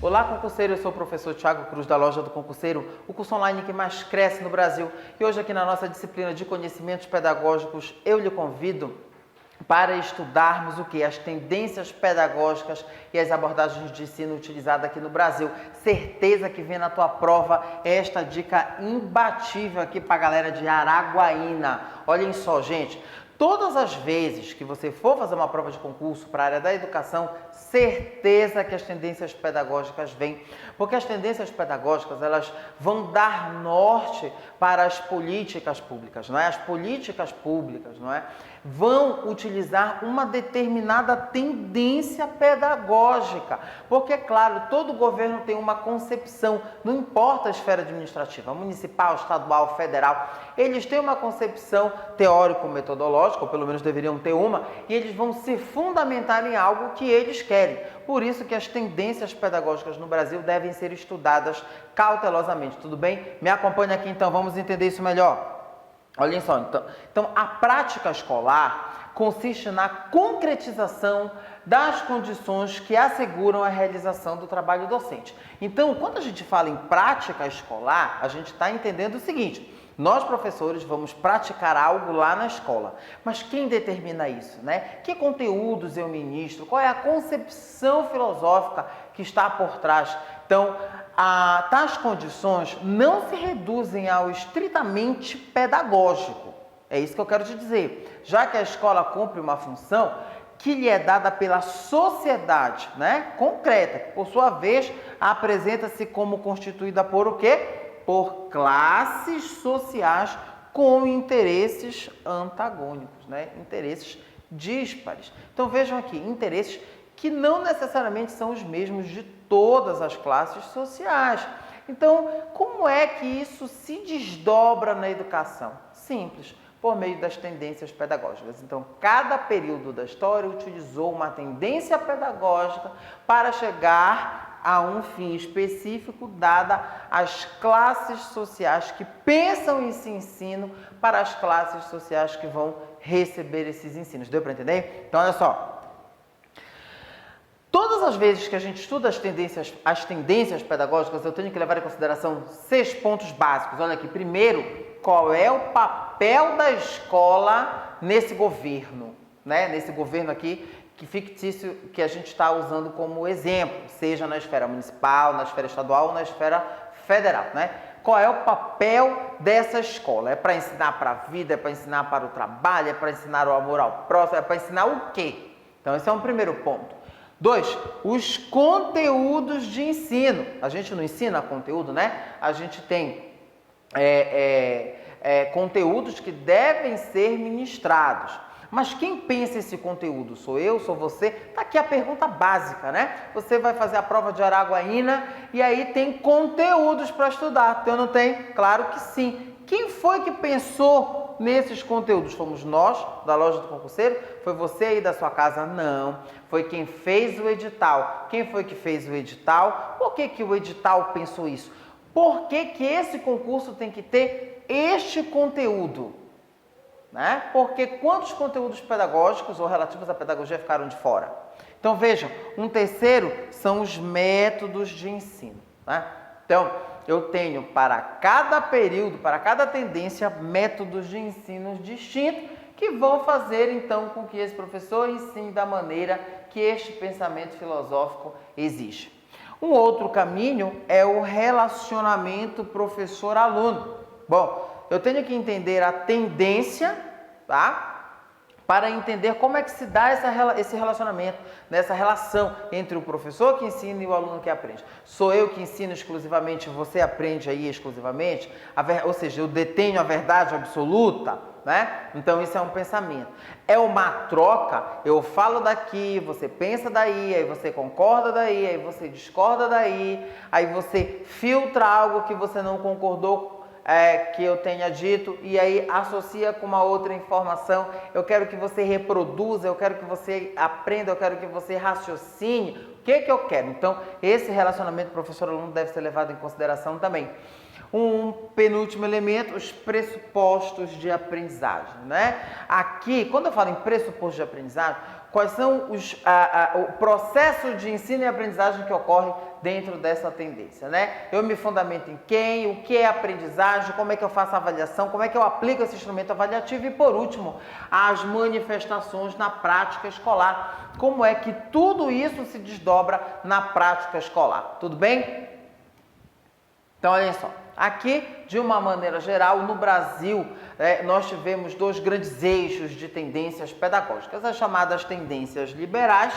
Olá, concurseiro, eu sou o professor Thiago Cruz da Loja do Concurseiro, o curso online que mais cresce no Brasil. E hoje aqui na nossa disciplina de conhecimentos pedagógicos, eu lhe convido para estudarmos o que? As tendências pedagógicas e as abordagens de ensino utilizadas aqui no Brasil. Certeza que vem na tua prova esta dica imbatível aqui para a galera de Araguaína. Olhem só, gente. Todas as vezes que você for fazer uma prova de concurso para a área da educação, certeza que as tendências pedagógicas vêm, porque as tendências pedagógicas elas vão dar norte para as políticas públicas, não é? As políticas públicas, não é? Vão utilizar uma determinada tendência pedagógica, porque, claro, todo governo tem uma concepção, não importa a esfera administrativa, municipal, estadual, federal, eles têm uma concepção teórico-metodológica, ou pelo menos deveriam ter uma, e eles vão se fundamentar em algo que eles querem. Por isso que as tendências pedagógicas no Brasil devem ser estudadas cautelosamente, tudo bem? Me acompanha aqui então, vamos entender isso melhor. Olhem só, então a prática escolar consiste na concretização das condições que asseguram a realização do trabalho docente. Então, quando a gente fala em prática escolar, a gente está entendendo o seguinte: nós, professores, vamos praticar algo lá na escola. Mas quem determina isso, né? Que conteúdos eu ministro? Qual é a concepção filosófica que está por trás? Então, tais condições não se reduzem ao estritamente pedagógico. É isso que eu quero te dizer. Já que a escola cumpre uma função que lhe é dada pela sociedade, né? Concreta, que por sua vez apresenta-se como constituída por o quê? Por classes sociais com interesses antagônicos, né? Interesses díspares. Então vejam aqui, interesses que não necessariamente são os mesmos de todas as classes sociais. Então, como é que isso se desdobra na educação? Simples, por meio das tendências pedagógicas. Então, cada período da história utilizou uma tendência pedagógica para chegar a um fim específico, dada as classes sociais que pensam esse ensino para as classes sociais que vão receber esses ensinos. Deu para entender? Então, olha só. Todas as vezes que a gente estuda as tendências pedagógicas, eu tenho que levar em consideração 6 pontos básicos. Olha aqui, primeiro, qual é o papel da escola nesse governo, né? Nesse governo aqui, que fictício que a gente está usando como exemplo, seja na esfera municipal, na esfera estadual ou na esfera federal, né? Qual é o papel dessa escola? É para ensinar para a vida, é para ensinar para o trabalho, é para ensinar o amor ao próximo, é para ensinar o quê? Então, esse é um primeiro ponto. 2, os conteúdos de ensino. A gente não ensina conteúdo, né? A gente tem conteúdos que devem ser ministrados. Mas quem pensa esse conteúdo? Sou eu? Sou você? Está aqui a pergunta básica, né? Você vai fazer a prova de Araguaína e aí tem conteúdos para estudar. Então não tem? Claro que sim. Quem foi que pensou nesses conteúdos? Fomos nós, da Loja do Concurseiro? Foi você aí da sua casa? Não. Foi quem fez o edital. Quem foi que fez o edital? Por que o edital pensou isso? Por que esse concurso tem que ter este conteúdo? Né? Porque quantos conteúdos pedagógicos ou relativos à pedagogia ficaram de fora? Então vejam, um terceiro são os métodos de ensino, né? Então eu tenho para cada período, para cada tendência, métodos de ensino distintos que vão fazer então com que esse professor ensine da maneira que este pensamento filosófico exige. Um outro caminho é o relacionamento professor-aluno. Bom, eu tenho que entender a tendência, tá? Para entender como é que se dá esse relacionamento, nessa relação entre o professor que ensina e o aluno que aprende. Sou eu que ensino exclusivamente, você aprende aí exclusivamente? Ou seja, eu detenho a verdade absoluta, né? Então isso é um pensamento. É uma troca, eu falo daqui, você pensa daí, aí você concorda daí, aí você discorda daí, aí você filtra algo que você não concordou que eu tenha dito e aí associa com uma outra informação. Eu quero que você reproduza, eu quero que você aprenda, eu quero que você raciocine. O que eu quero? Então, esse relacionamento professor-aluno deve ser levado em consideração também. Um penúltimo elemento, os pressupostos de aprendizagem, né? Aqui, quando eu falo em pressupostos de aprendizagem, quais são o processo de ensino e aprendizagem que ocorre dentro dessa tendência, né? Eu me fundamento em quem, o que é aprendizagem, como é que eu faço a avaliação, como é que eu aplico esse instrumento avaliativo e, por último, as manifestações na prática escolar. Como é que tudo isso se desdobra na prática escolar, tudo bem? Então, olhem só, aqui, de uma maneira geral, no Brasil, nós tivemos dois grandes eixos de tendências pedagógicas, as chamadas tendências liberais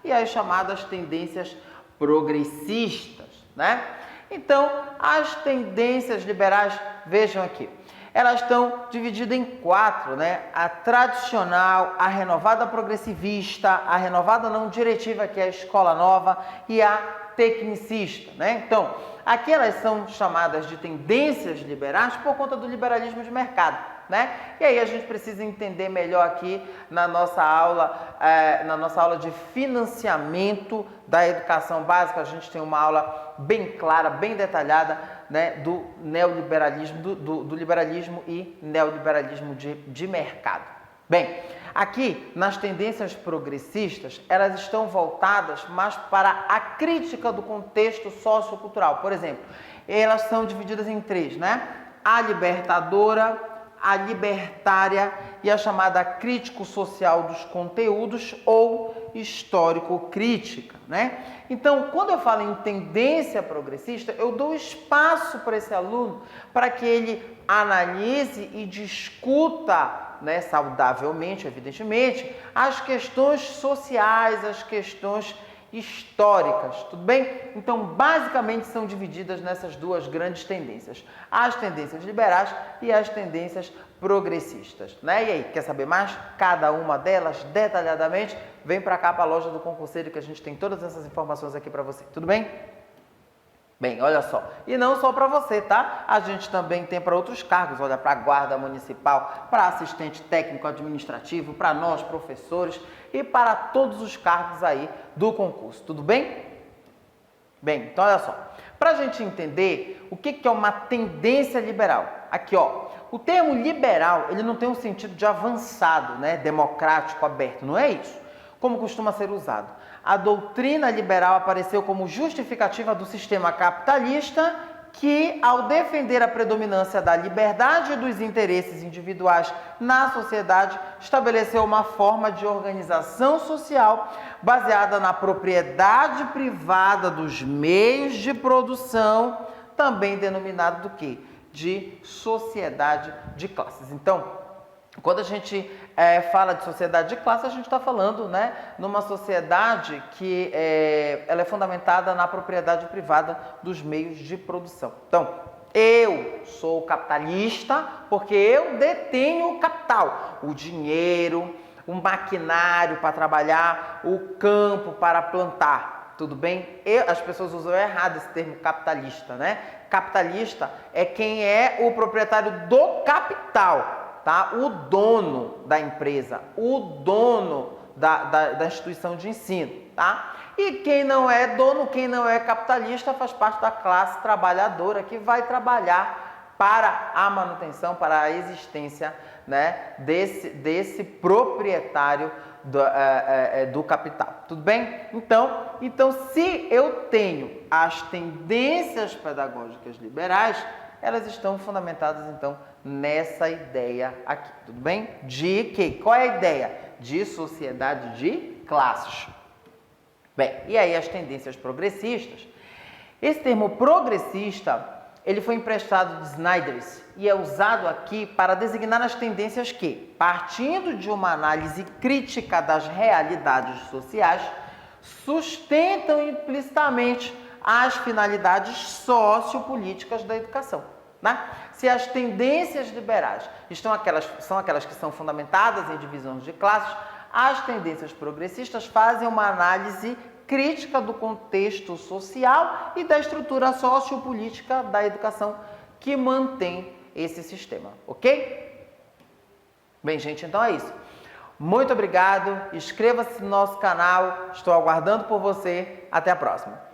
e as chamadas tendências progressistas, né? Então, as tendências liberais, vejam aqui, elas estão divididas em quatro, né? A tradicional, a renovada progressivista, a renovada não diretiva, que é a escola nova, e a tecnicista, né? Então, aqui elas são chamadas de tendências liberais por conta do liberalismo de mercado, né? E aí a gente precisa entender melhor aqui na nossa aula de financiamento da educação básica. A gente tem uma aula bem clara, bem detalhada, né, do neoliberalismo, do liberalismo e neoliberalismo de mercado. Bem, aqui nas tendências progressistas, elas estão voltadas mais para a crítica do contexto sociocultural. Por exemplo, elas são divididas em três, né? A libertadora, a libertária e a chamada crítico-social dos conteúdos ou histórico-crítica, né? Então, quando eu falo em tendência progressista, eu dou espaço para esse aluno para que ele analise e discuta, né, saudavelmente, evidentemente, as questões sociais, as questões históricas, tudo bem? Então, basicamente, são divididas nessas duas grandes tendências, as tendências liberais e as tendências progressistas, né? E aí, quer saber mais? Cada uma delas, detalhadamente, vem para cá, para a loja do concurseiro, que a gente tem todas essas informações aqui para você, tudo bem? Bem, olha só, e não só para você, tá? A gente também tem para outros cargos, olha, para a guarda municipal, para assistente técnico administrativo, para nós professores e para todos os cargos aí do concurso, tudo bem? Bem, então olha só, para a gente entender o que é uma tendência liberal, aqui ó, o termo liberal, ele não tem um sentido de avançado, né, democrático, aberto, não é isso, como costuma ser usado. A doutrina liberal apareceu como justificativa do sistema capitalista que, ao defender a predominância da liberdade e dos interesses individuais na sociedade, estabeleceu uma forma de organização social baseada na propriedade privada dos meios de produção, também denominado do quê? De sociedade de classes. Então, quando a gente fala de sociedade de classe, a gente está falando, né, numa sociedade que ela é fundamentada na propriedade privada dos meios de produção. Então, eu sou capitalista porque eu detenho o capital, o dinheiro, o maquinário para trabalhar, o campo para plantar. Tudo bem? As pessoas usam errado esse termo capitalista, né? Capitalista é quem é o proprietário do capital. Tá? O dono da empresa, o dono da instituição de ensino, tá? E quem não é dono, quem não é capitalista, faz parte da classe trabalhadora que vai trabalhar para a manutenção, para a existência, né, desse proprietário do capital. Tudo bem? Então, se eu tenho as tendências pedagógicas liberais, elas estão fundamentadas, então, nessa ideia aqui, tudo bem? De que? Qual é a ideia? De sociedade de classes. Bem, e aí as tendências progressistas? Esse termo progressista, ele foi emprestado de Snyder's e é usado aqui para designar as tendências que, partindo de uma análise crítica das realidades sociais, sustentam implicitamente as finalidades sociopolíticas da educação. Né? Se as tendências liberais são aquelas que são fundamentadas em divisões de classes, as tendências progressistas fazem uma análise crítica do contexto social e da estrutura sociopolítica da educação que mantém esse sistema, ok? Bem, gente, então é isso. Muito obrigado, inscreva-se no nosso canal, estou aguardando por você, até a próxima.